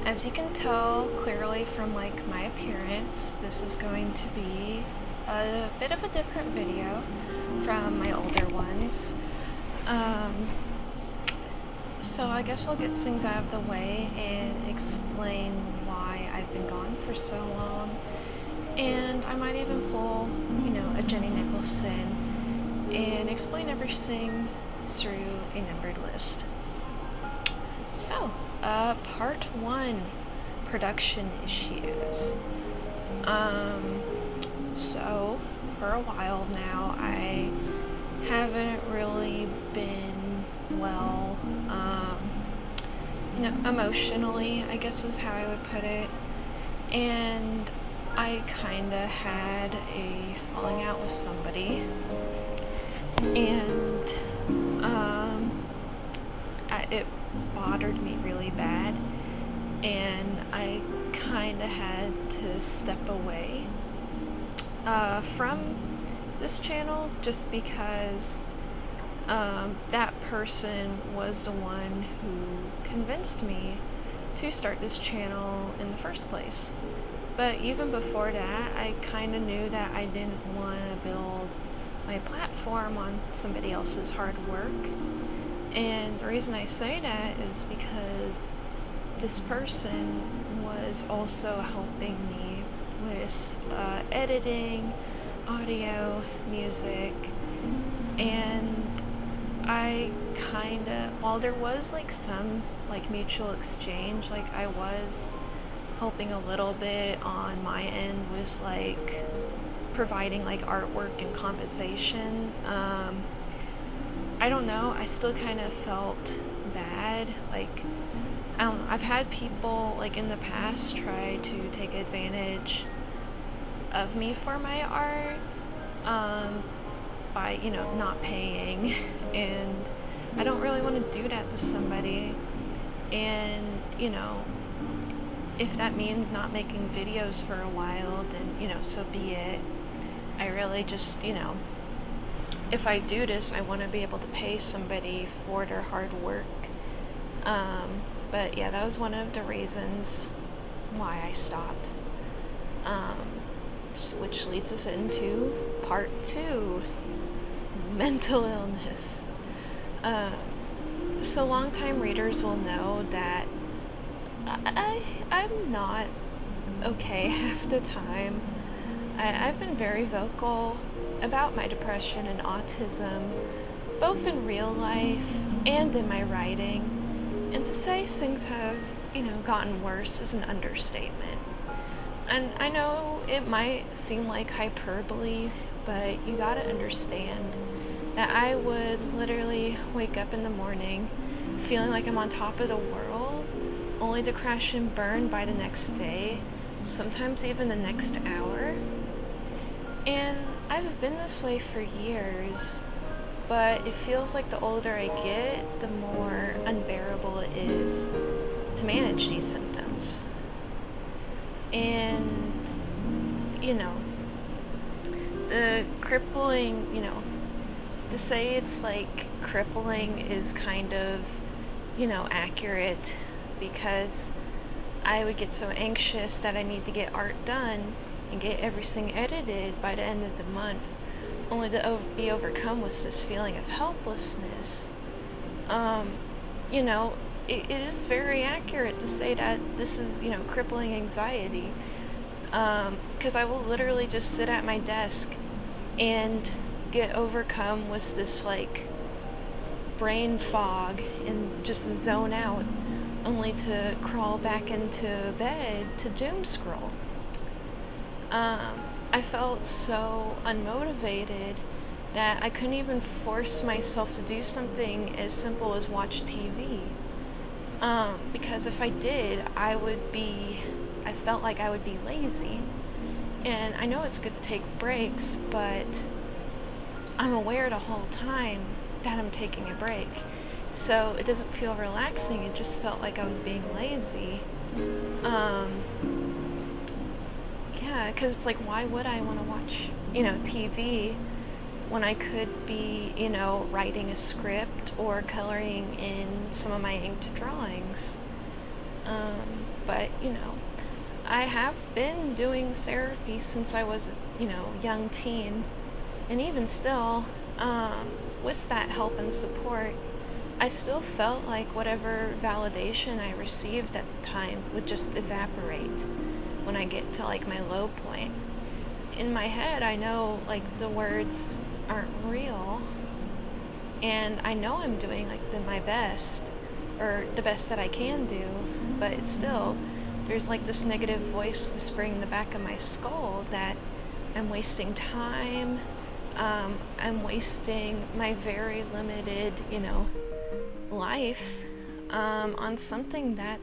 As you can tell clearly from like my appearance, this is going to be a bit of a different video from my older ones. So I guess I'll get things out of the way and explain why I've been gone for so long. And I might even pull, a Jenny Nicholson and explain everything through a numbered list. So, part 1, production issues. So, for a while now, I haven't really been well, emotionally, I guess is how I would put it. And I kinda had a falling out with somebody. And, it bothered me really bad, and I kind of had to step away from this channel just because that person was the one who convinced me to start this channel in the first place. But even before that, I kind of knew that I didn't want to build my platform on somebody else's hard work. And the reason I say that is because this person was also helping me with editing, audio, music, and I while there was like some like mutual exchange, like I was helping a little bit on my end with like providing like artwork and compensation. I don't know, I still kind of felt bad. Like, I don't know, I've had people like in the past try to take advantage of me for my art by, not paying, and I don't really want to do that to somebody. And, if that means not making videos for a while, then, so be it. I really just, if I do this, I want to be able to pay somebody for their hard work. But yeah, that was one of the reasons why I stopped. Which leads us into part 2, mental illness. So longtime readers will know that I'm not okay half the time. I've been very vocal about my depression and autism, both in real life and in my writing, and to say things have, gotten worse is an understatement. And I know it might seem like hyperbole, but you gotta understand that I would literally wake up in the morning feeling like I'm on top of the world, only to crash and burn by the next day, sometimes even the next hour. And I've been this way for years, but it feels like the older I get, the more unbearable it is to manage these symptoms. And, the crippling, to say it's like crippling is kind of, accurate, because I would get so anxious that I need to get art done and get everything edited by the end of the month, only to be overcome with this feeling of helplessness. It is very accurate to say that this is, crippling anxiety, because I will literally just sit at my desk and get overcome with this, like, brain fog and just zone out, only to crawl back into bed to doom scroll. I felt so unmotivated that I couldn't even force myself to do something as simple as watch TV. Because if I did, I felt like I would be lazy. And I know it's good to take breaks, but I'm aware the whole time that I'm taking a break. So it doesn't feel relaxing, it just felt like I was being lazy. Yeah, because it's like, why would I want to watch, TV when I could be, writing a script or coloring in some of my inked drawings? But, I have been doing therapy since I was, young teen. And even still, with that help and support, I still felt like whatever validation I received at the time would just evaporate when I get to like my low point. In my head, I know like the words aren't real, and I know I'm doing like my best, or the best that I can do, but it's still, there's like this negative voice whispering in the back of my skull that I'm wasting time, I'm wasting my very limited, life, on something that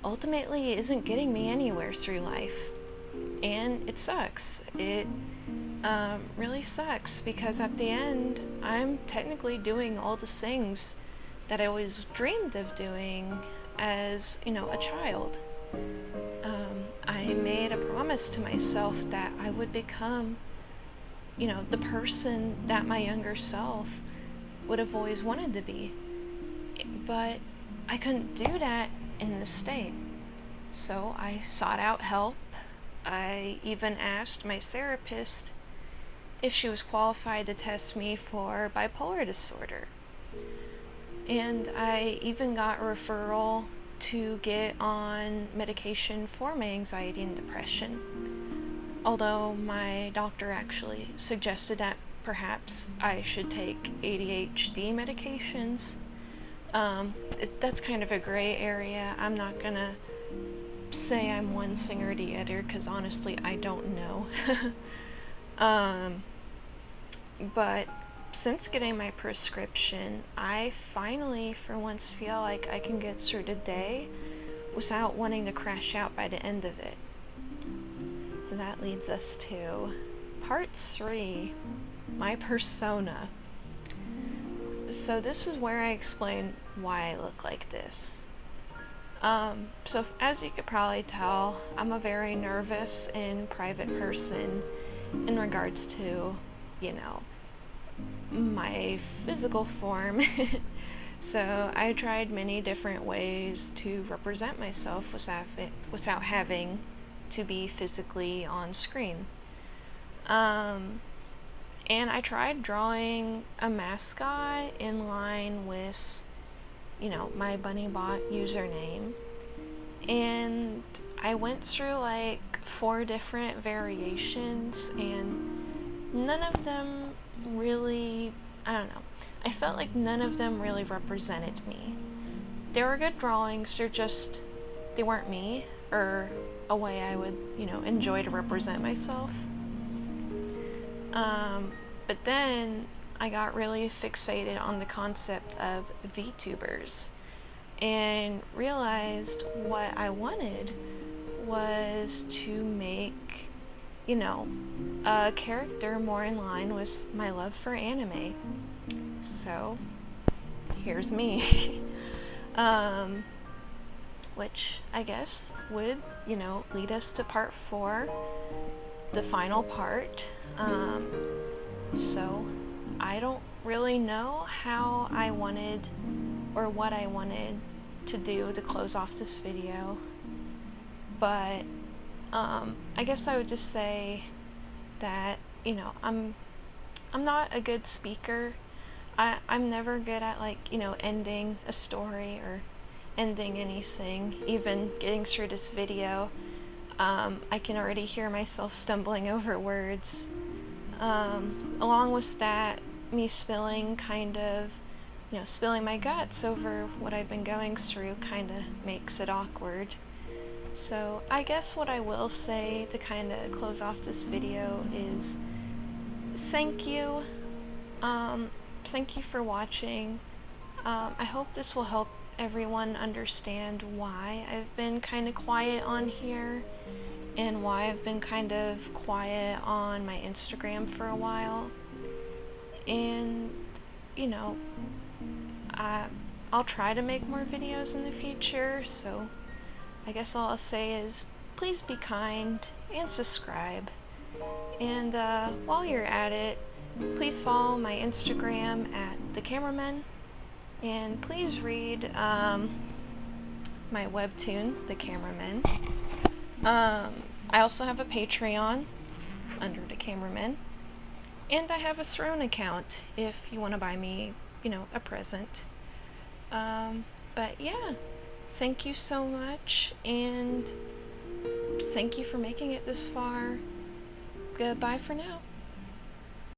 ultimately isn't getting me anywhere through life. And it sucks. It really sucks because at the end, I'm technically doing all the things that I always dreamed of doing as, a child. I made a promise to myself that I would become, the person that my younger self would have always wanted to be. But I couldn't do that in this state. So I sought out help. I even asked my therapist if she was qualified to test me for bipolar disorder. And I even got a referral to get on medication for my anxiety and depression. Although my doctor actually suggested that perhaps I should take ADHD medications. That's kind of a gray area. I'm not gonna say I'm one thing or the other because honestly I don't know. But since getting my prescription, I finally for once feel like I can get through the day without wanting to crash out by the end of it. So that leads us to part 3, my persona. So this is where I explain why I look like this. So as you could probably tell, I'm a very nervous and private person in regards to, my physical form. So I tried many different ways to represent myself without having to be physically on screen. And I tried drawing a mascot in line with, my BunnyBot username. And I went through like 4 different variations, and none of them really, I don't know, I felt like none of them really represented me. They were good drawings, they weren't me, or a way I would, enjoy to represent myself. But then I got really fixated on the concept of VTubers and realized what I wanted was to make, a character more in line with my love for anime. So here's me. Which I guess would, lead us to part 4, the final part. So I don't really know how I wanted or what I wanted to do to close off this video, but I guess I would just say that, I'm not a good speaker. I'm never good at ending a story or ending anything. Even getting through this video, I can already hear myself stumbling over words. Along with that, me spilling my guts over what I've been going through kind of makes it awkward. So I guess what I will say to kind of close off this video is thank you. Thank you for watching. I hope this will help everyone understand why I've been kind of quiet on here and why I've been kind of quiet on my Instagram for a while. And, I'll try to make more videos in the future, so I guess all I'll say is please be kind and subscribe. And while you're at it, please follow my Instagram at the cameraman, and please read my webtoon, The Cameraman. I also have a Patreon under The Cameraman. And I have a Srone account if you want to buy me, a present. But yeah, thank you so much, and thank you for making it this far. Goodbye for now.